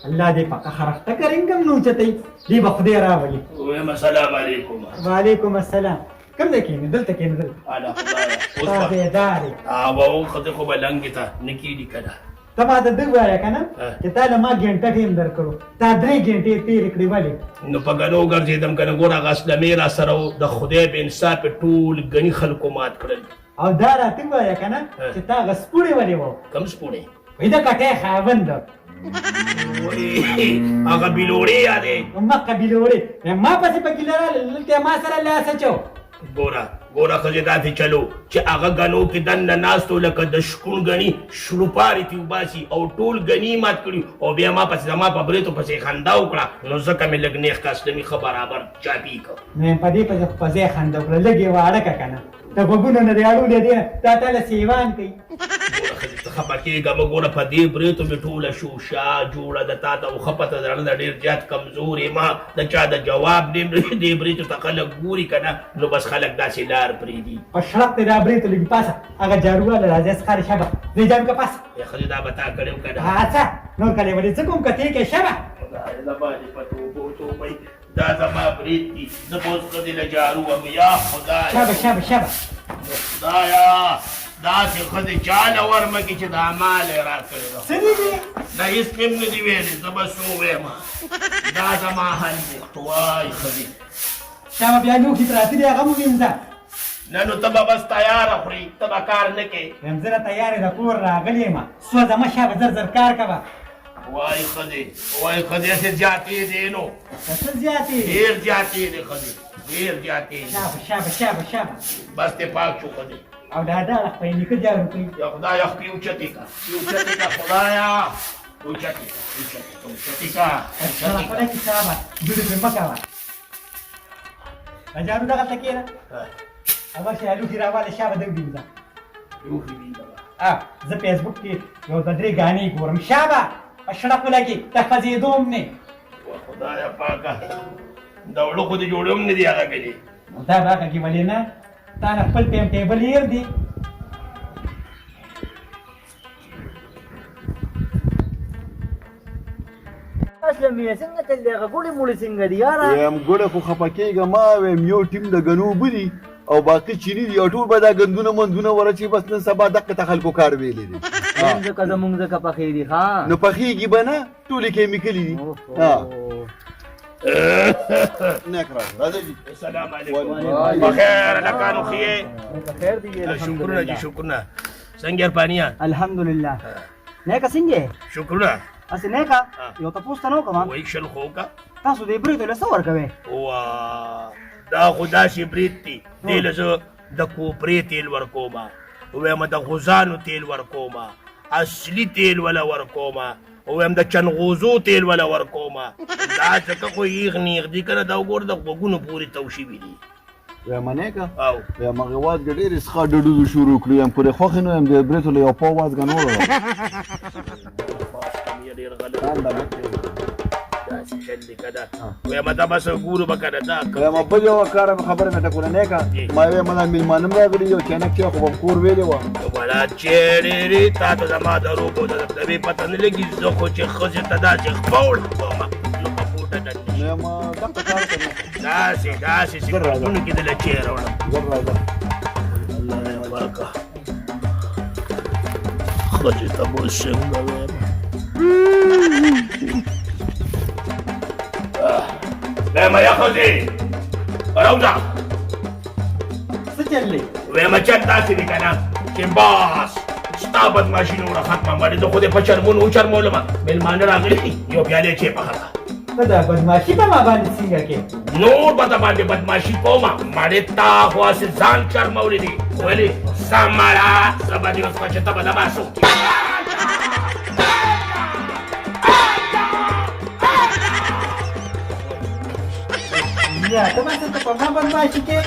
الله دې په خرخته کرنګم نو چتای دې به خدای راولي. وایم السلام علیکم. وعلیکم السلام. کوم ځای کېنې دلته کېنې دلته اله خدایه تابعدارې او خدای خو به لنګې ته نه کېږي که نه ته ما ته دغ وایه که نه چې تا له ما ګنټه ټیم در کړو تا 3 ګنټې تېرې کړې ولې نو په ګنو ګرځېدم که نه ګوره هغه اسلمې را سره و د خدای به انصافې ټول ګني خلکو مات کړل. او دا راته وایه که نه چې تا هغه سپوړې ولې وه کم سپوړې وایي د کټۍ خاوند هغه بلوړې یادې مکه بلوړې ما پسې په ګیله راغله ما سره لاس اچو. ګوره ښځې داسې چلو چې هغه ګنو کې دننه ناستو لکه د شکون ګني شړوپارې تې وباسي او ټول ګني مات کړي او بیا ما پسې زما په برېتو پسې خندا وکړه نو ځکه مې لږ نیغ کاسلمي ښه برابر چاپي کړ. نو په دې پسې په ځای خندا وکړه لږ یې واړه که که نه د غوږونو نه دې اړولې دی تا تاله سیوان کوي. ګوره ښځې ته خفه کېږه مه ګوره په دې برېتو مې ټوله شوشه جوړه د تا ته وښه پته درنه ده ډېر زیات کمزور یم د چا د جواب دې برېتو ته خلک ګوري که نه نو بس خلک داسې لار پرېږدي. په شړق دې دا برېتو لږ پاسه هغه جاروواله راځي سخارې شبه دې جام که پاسه ښځې دا به تا کړی و که نه اچھا نور کلی ولې څه کوم کتې کې شبه خدای زبانې په توبو توبئ دا زما برید دي زه به اوس ښځې له جارو وم یا خدای شبه خدایا داسې ښځې چاله ورمکې چې دا مال یې را کړې ده څه دي دي دا هېڅ مې هم نه دي ویلې زه به څه ووایم دا زما حل دی وای ښځې شبه بیا لوښي پراته دي هغه مو وینځه نه نو ته به بس تیاره خورې ته به کار نه کوې یم زه نه تیارې د کور راغلی یم سوځه مه شبه زر کار کوه وای ښځې هسې زیاتې دی نو څه زیاتې دي ډېر زیاتې دی ښځې ډېر زیاتې دي شبه بس دې پاک شو ښځې او دا ډاله خپل نیکه جارو کوي یا خدایا خپې اوچتې که خدایا اوچتې که خپله کتابه دوړې پرې مه کوه جارو دغلته کښېنه او ورشې لوښي راواله شبه دغ وینځه زه فیسبوک کې یو 2-3 ګانې ګورم شابه په شړقو لګي د خځېدو هم نه خدایا پاکه د وړو خو دې جوړې هم نه دي هغه کلي دا به هغه کې ولې نه تا نه خپل ټیم ټیبل هېر دي اسلمي څنګه چل دی هغه ګوړې موړې څنګه دي یاره یم ګوړه خو خفه کېږه ما ویم یو ټیم د ګنو اوبه دي او باقي چیني دي او ټول به دا ګندونه مندونه ورچي بس نن سبا دقه ته خلکو کار ویلې دي ځکه زمونږ ځکه پخې دي ښه نو پخېږي به نه ټولې کیمیکلي دي نیک راځه جي السلام علیکم بخیر لکانو خیه خیر دی شکرونه جي شکرونه څنګه ارپانیا الحمدلله نیکه څنګه شکرونه اسې نیکه یو تپوس ته نه وکړم وایي شل خو وکړه تاسو دې برېتو له څه ورکوئ وا دا خو داسې برید دي دې له زه د کوپرې تیل ورکومه ووایم د غوزانو تیل ورکومه اصلي تیل وله ورکومه ووایم د چنغوزو تیل وله ورکومه دا ځکه خو یېغ نیغ دي که نه دا وګوره د غوږونو پورې تو شوي دي ویم نیکه او ویم هغې وازګه ډېرې څښا ډډوزو شروع کړو یم پورې خوښې نه یم د برېتو له یو پاو وازګه نوره ډېر غلط داسې شل دي که نه ویم دا بس ګورو به که نه دا ویم بل یوه کاره مې خبره مې ټکوله نیکه ما ویم دا مېلمانه م راغلي یو چینک چې خو به کور ویلې وه ولا چېرې تا ته زما د روبو د دبدبې پته نه لګي زه خو چې ښځې ته داسې خپوړ کومه نو په پوټه ډنډي نو یم دقه کار کوم داسې سګرټونو کې دله چېره وړم زر راځه الله دې ورکړه ښځې ته به څنګه ویم ویم یا ښځې راوځه څه چل دی ویم چل داسې دی که نه چې بس ستا بدماشي نوره ختمه باندې زه خو دې په چرمونو وچرمولمه مېلمانه راغلي یو پیالې چای پخه کړه ته دا بدماشي به ما باندې څنګه کې نور به د باندې بدماشي کومه مړې تا خو هسې ځان چرمولی دي ولې سمړه زه به دې اوس چې ته به د باسو یا ته ما څه په ما بدماشي کې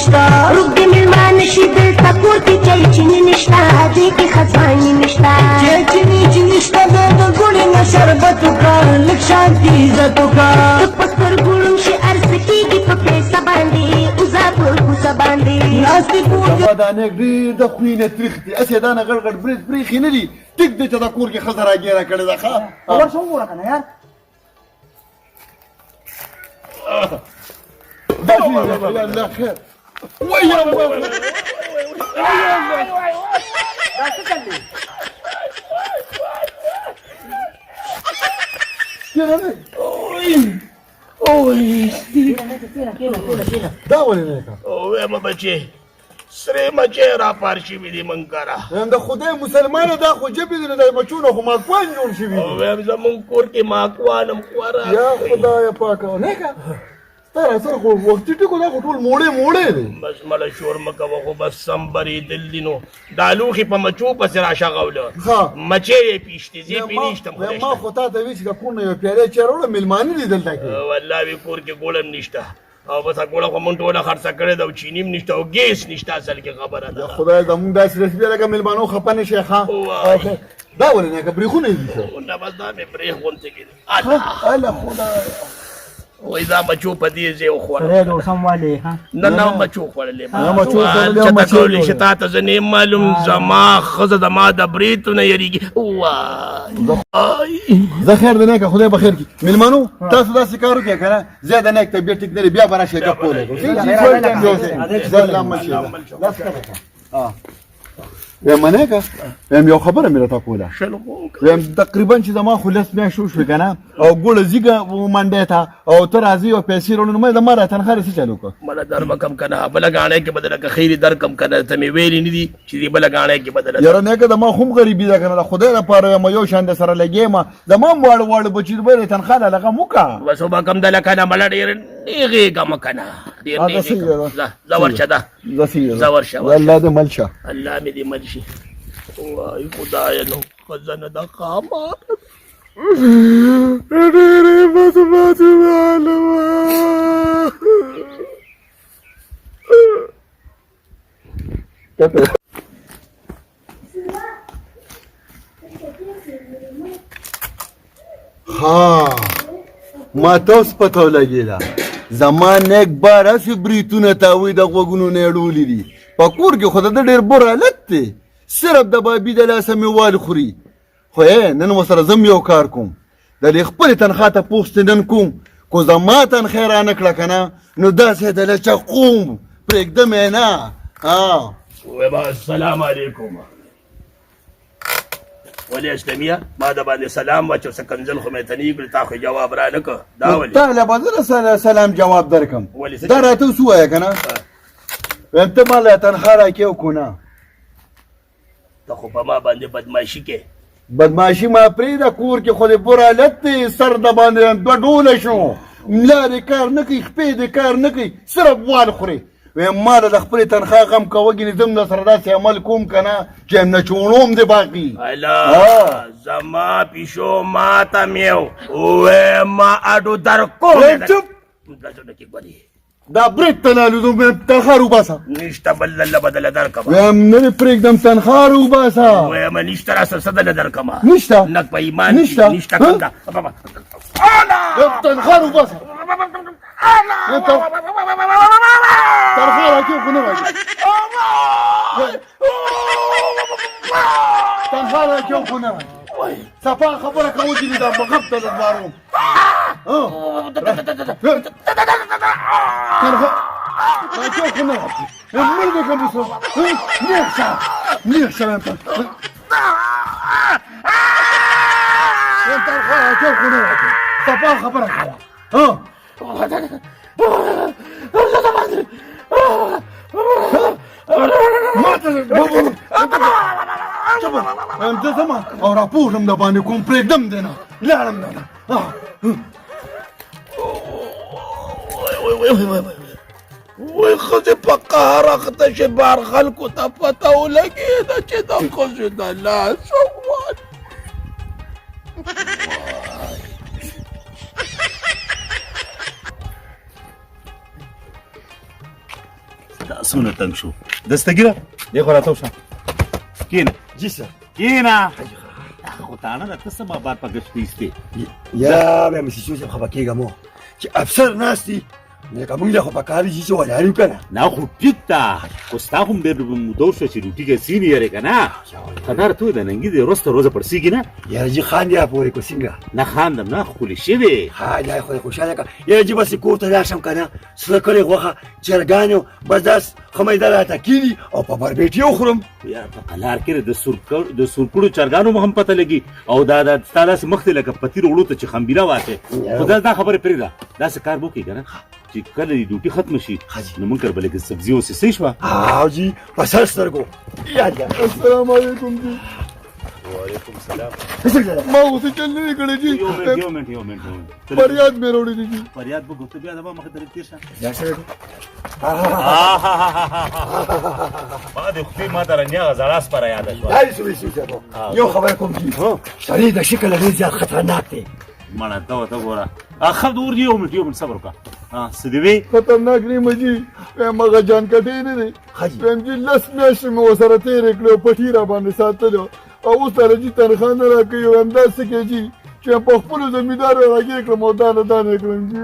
نشتا روب دی ملمان شي دلته کور کې چای چینی نشتا دې کې خزانې نشتا چای چینی نشتا د ګوړې نه شربت وکړه لږ شانتي عزت وکړه په سترګو شي ارس کېږي په پیسه باندې اوزا په کوڅه باندې ناستې کور زما دا نیک ډېر د خوینه تریخ دي هسې دا نه غړ غړ برېت پرېښي نه دي ټیک دی چې دا کور کې ښځه راګېره کړې ده ښه ورشه وګوره کنه یار داسې یا الله خیر وای الله دا څه چل دی کېنه دی کېنه دا ولې نه کا ویم بچې سرې مچې را پار شوي دي موږ کره وایم د خدای مسلمانه دا خو ژبې دي نو د بچو نه خو ماکوان جوړ شوي دي ویم زموږ کور کې ماکوان هم خورا یا خدای پاکه نه کا ستا را سره خو وختي ټکو دا خو ټول موړې دی بس مله شور مه کوه خو بس سم برېدل دي نو دا لوښي په مچو پسې راشغوله ښه. مچې یې پیشتې زه یې پې نشتم خدای ما شته خو تا ته وی چې د کور نه یو پیاله چای راوړه مېلمانه دي دلته کې والله وی کور کې ګوړه هم نشته او بس ګوړه خو مونږ ټوله خرڅه کړې ده او چیني هم نشته او ګیس نشته اصل کې خبره ده خدای زمونږ داسې رسمي لکه مېلمانو خفه نه شي ښه وای. دا ولې نه که برېښونه یې دي نه بس دا مې پرې غونته کې الله خدای وای دا مچو په دې ځای وخوړه سره د اوسم والي ها نه نه مچو خوړلې نه مچو خوړلې او چېرته مچې کولی شي خوړلې. تا ته زه نه یم معلوم زما ښځه زما د برېتو نه یېرېږي وای زه خیر دی نه که خدای به خیر کړي مېلمانو تاسو داسې کار وکړئ که نه زیاده نه طبیعت ټیک نه دی بیا به راشئ ګپ ولګو ویم نه که ویم یو خبره مې راته کوله شل ویم تقریبا چې زما خو لس میاشتې وشوې که نه او ګوړه ځیږه منډی ته او ته راځې او پیسې راوړې نو ما زما را تنخوا څه چل وکړه مله درمه کم که نه بله ګاڼۍ کې به درکه خیرې در کم که نه ته مې ویلي نه دي چې دې بله ګاڼۍ کې به درکه یاره نه که زما خو هم غریبي ده که نه د خدای لپاره یم یو شان د سره لګېم زما هم واړه واړه بچي به تنخوا له لغه مو که بس وبه کم ده لکه نه مله ډېر نیغېږم که نه ډېر هغه صحیح ده. نیغېږم زه ورشه ده زه زه ورشه الله دې مل شه الله مې دې مل شي وای خدایه نو ښځه نه ده خامار ډېرې بدبختې معلومه ها ما ته اوس پته ولګېده زما نیک بار هسې بریتونه تاوی د غوږونو نه یې اړولي دي په کور کې خو د ده ډېر بر حالت دی صرف د بابي د لاسه مې وال خوري خو نن ورسره زم یو کار کوم د دې خپلې تنخوا ته پوښتې نن کوم کو زما تنخوا یې رانه کړه که نه نو داسې د لچقوم پرېږدم یې نه ویبا السلام علیکم ولې اسلاميه ما د باندې سلام واچو څه کنځل خو مې ته نه کړي تا خو جواب را نه که دا ولې تا له به زه سلام جواب درکړم ولې څه دا راته اوس ووایه که نه ویم ته ما له تنخوا راکې او کو نه ته خو په ما باندې بدماشي کې بدماشي ما پرېږده کور کې خو دې بر حالت دی سر د باندې دوه ډوله شو ملا دې کار نه کوي خپې دې کار نه کوي صرف وال خورې ویم ما له د خپلې تنخوا غم کوه ګینې زم در سره داسې عمل کوم که نه چې یم نه چوڼوم دې باقي الله زما پیشو ما ته میو وې ما اډو در کوم چپ دا برېک ته نالودم ویم تنخوا روباسه نشته بل دله بدله درکمه ویم نه دې پرېږدم تنخوا روباسه ویم نشته را سره څه دله درکمه نشته نک په ایمان نشته نشته کم ده تنخوا روباسه تنخوا راکې خو نه راکې تنخوا راکې خو نه راکې صفا خبره کوو چې دا مغب ته دروم تنخوا راکې خو نه راکې مړ دې کوم څه نیغ شه تنخوا راکې خو نه راکې صفا خبره کوه انت زما او راپورم د باندې کوم پرېږدم دی نه لاړم نه وای ښځې په قهر اخته شي بار خلکو ته پته ولګېده چې د ښځې د لاس غواړي لاسونه تنګ شو دستګیره دی خو راته وشه کښېنه جی سر کښېنه خو تاڼه ده ته څه بار په ګشت ایستې یا بیا مسې شو خفه کېږم و چې افسر ناست دي نو که موږ له خو په کار دي چې ولاړ یو که نه نه خو ټیک ده خو ستا هم ډېر موده وشوه چې روټي ګرځېنې یارې که نه خدار ته وایي د ننګي د وروسته روزه پړسېږي نه یاره جي خاندې را پورې کو څنګه نه خاندم نه ښکلې شوې ها دا خدای خوشحاله که یاره جي بسې کور ته لاړ شم که نه سره کړې غوښه چرګانو بس داس خمیده راته کېږي او په بربېټې وخورم یا په قلار کې د سورکړو چرګانو هم پته لګي او دا ستا داسې مخ دی لکه پتیر وړو ته چې خمبیره واچې خو دا خبرې پرېږده داسې کار به وکړي که نه چې کله دې ډوټي ختمه شي نو مونږ کربلې کې سبزي اوسې صحیح شوه او جي په سر سترګو یاده السلام علیکم جي وعلیکم السلام ما اوسې چل نه دی کړی جي یو منټ فریاد مې راوړی دی جي فریاد به ګوته بیا زما مخې ته تېر شه دا سره ما د خدای ما ته رنیغه زړه سپره یاده شوه دا دې سوې شي یو خبره کوم جي سړی د شکل ډېر زیات خطرناک دی مړه ته ګوره ښه دور یو منټ صبر وکړه څه دې وی خطرناک نه مجي هغه جان کټې نه دی هم چې لس میاشتې مې ورسره تېرې کړې پټي را باندې ساتلو او اوس سره جي تنخوا نه راکوي او همداسې کوي جي چې په خپلو زمیندارو راګیر کړم او دانه کړم جي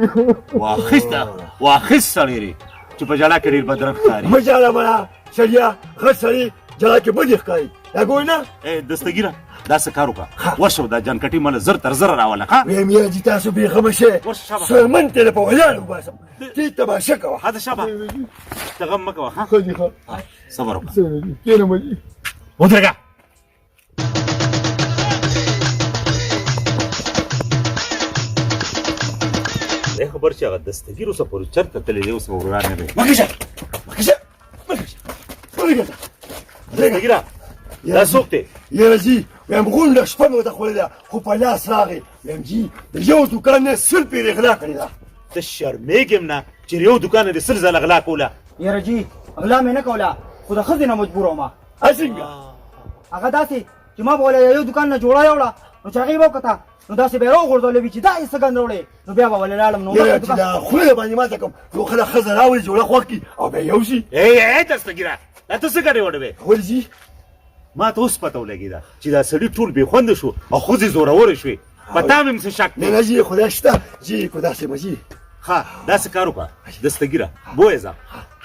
واخیست سړی دی چې په جلا کې ډېر بدرنګ ښکاري مه جاله مړه سړیه ښه سړي جلا کې بدې ښکاري دا ګورې نه دستګیره دا څه کار وکړه ورشه دا جانکټي مله زر تر زره راوله ښه ویم یا جي تاسو بېخمه شئ سرمن ته په ولاړ وباسم تی تماشه کوه ها د شابه ته غم مه کوه ښه ښه جي ښه صبر وکړه کښېنه مجي ودرېږه دی خبر چې هغه دستګیر اوسه پورې چېرته تللی دی اوس به وران نه دی دستګیره دا څوک دی یاره جي ویم غونډه شپه مې ورته خوړلې ده خو په لاس راغی ویم جي د یو دوکان نه سل پیرې غلا کړې ده ته شرمېږم نه چې یو دوکان نه دې سل ځله غلا کوله یاره جي غلا مې نه کوله خو د ښځې نه مجبور ومه څنګه هغه داسې چې ما به وله یو دوکان نه جوړه یوړه نو چې هغې به وکته نو داسې به یې راوغورځولې وي چې دا یې څه ګند راوړې نو بیا به ولې لاړم نو یاره چې دا خوله باندې ماته کوم یو خله ښځه راوړي جوړه خوښ کړي او بیا یو شي دستګیره دا ته څه ګډې وډې وې ولې جي ما ته اوس پته ولګېده چې دا سړي ټول بې خونده شو او ښځې زورورې شوې په تا مې څه شک دی نه جي خدای شته جي کو داسې مجي ښه داسې کار وکړه دستګیره بویې ځه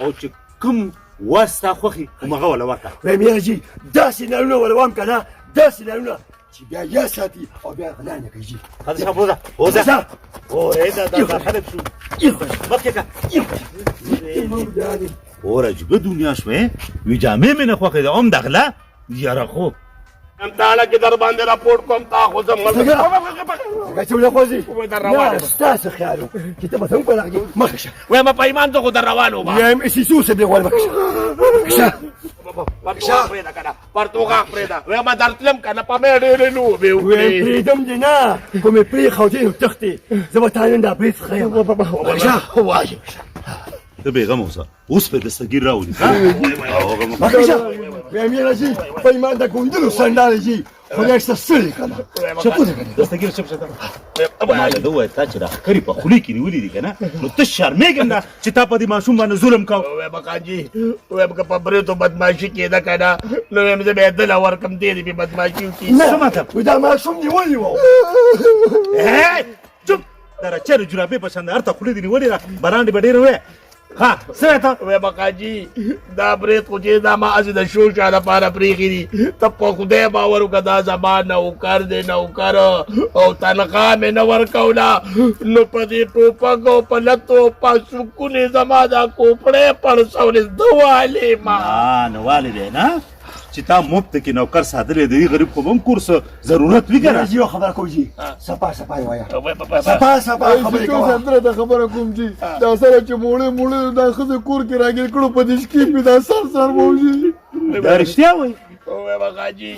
او چې کوم وا ستا خوښي همغه وله ورکړه ویم یاره جي داسې نارونه ولوم که نه داسې نارونه چې بیا یا ساتي او بیا غلا نه کوي جي هذا شاب وزع وزع دا خلک شو مخکې کا اوره جګه دنیا شوې وی جامې مې نه خوښې ده هم د غلا یاره خو امتحانه کې در باندې راپورټ کوم تا خو زه هغه چې ولې خوځي نه ستاسو خیال و چې ته به څنګه راغلې مخه شه وایم په ایمان زه خو در روان وم یم اسیسوس به غوړ مخه شه پرتوغه پرېږده که نه پرتوغه پرېږده وایم درتلم که نه په مې ډېرې لوبې وکړې پرېږدم دې نه خو مې پرېښودې نو تښتې زه به تا نن دا برید څخه یم وایه ته بېغمه اوسه اوس به دستګیر راولي مخه شه ویم یاره جي په ایمان د ګوندلو سنډالې جي خدای شته ستړي که نه چپونه که نه دستګیر چپ شه ما ده وویل تا چې دا ښکرې په خولې کې نیولي دي که نه نو ته شرمېږم نه چې تا په دې ماشوم باندې ظلم کوو وایم خانجي وایم که په بریتو بدماشي کېده که نه نو وایم زه به یې دله ورکړم دې دې بې بدماشي وکړي څه مطلب وایي دا ماشوم نیولی و چپ دا چېرې جرابې په شان د هر ته خولې دې نیولې ده براندې به ډېره وې ها څه ته وایم خانجي دا برید خو چې دا ما هسې د شو شا لپاره پرېښي دي ته په خدای باور وکړه دا زما نوکر دی نوکر او تنخوا مې نه ورکوله نو په دې ټوپک او په لتو پاسوکونې زما دا کوپړی پړسولې زه والېما نه والې دی نه چې تا مفت کې نوکر ساتلی دی غریب خو به هم کور څه ضرورت وي که نه جي یو خبره کوم جي سپا سپا یې وایه سپا خبرې کوه سندره ته خبره کوم جي دا سره چې موړې دا ښځې کور کې راګیر کړو په دې شکي مې دا سر موجي دا رښتیا وایي وایم خانجي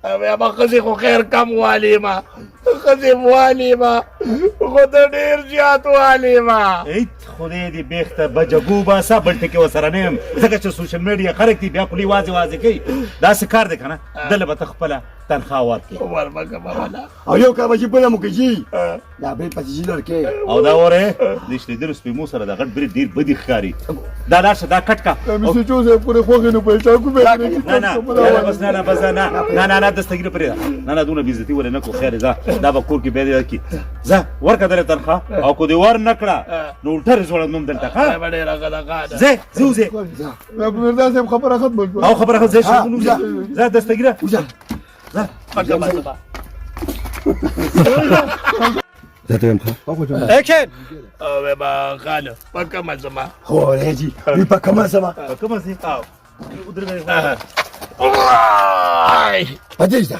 وایم ښځې خو خیر کم والېما ښځې والېما خو ته ډېر زیات والېما هیڅ خدای دې بیخته بجګو باسه بل ټکي ورسره نه یم ځکه چې سوشل میډیا خلک دي بیا خولې وازې وازې کوي داسې کار دی که نه دله به ته خپله تنخواه ورکړي او یو کار به چې بله مو کوي دا بل پسې چې لړکې او دا وره د شلیدلو سپیمو سره د غټ برید ډېر بدې ښکاري دا لاړ شه دا کټ کا مې سوچو صاحب پورې خوښې نو په چاکو به نه بس نه بس نه دستګیره پرې نه دونه بیزتی ولې نه کو خیر ځه دا به کور کې بیا کی ځه ورکه درې تنخواه او کو دې ور نکړه نو الټر جوړ نوم دلته ها زه مرزا صاحب خبره ختمه شوه او خبره زه شنو ځه دستګیره اکشن اوه با خانه پکه مزما هو راځي وی په کومه سما کوم څه وای پدې ځه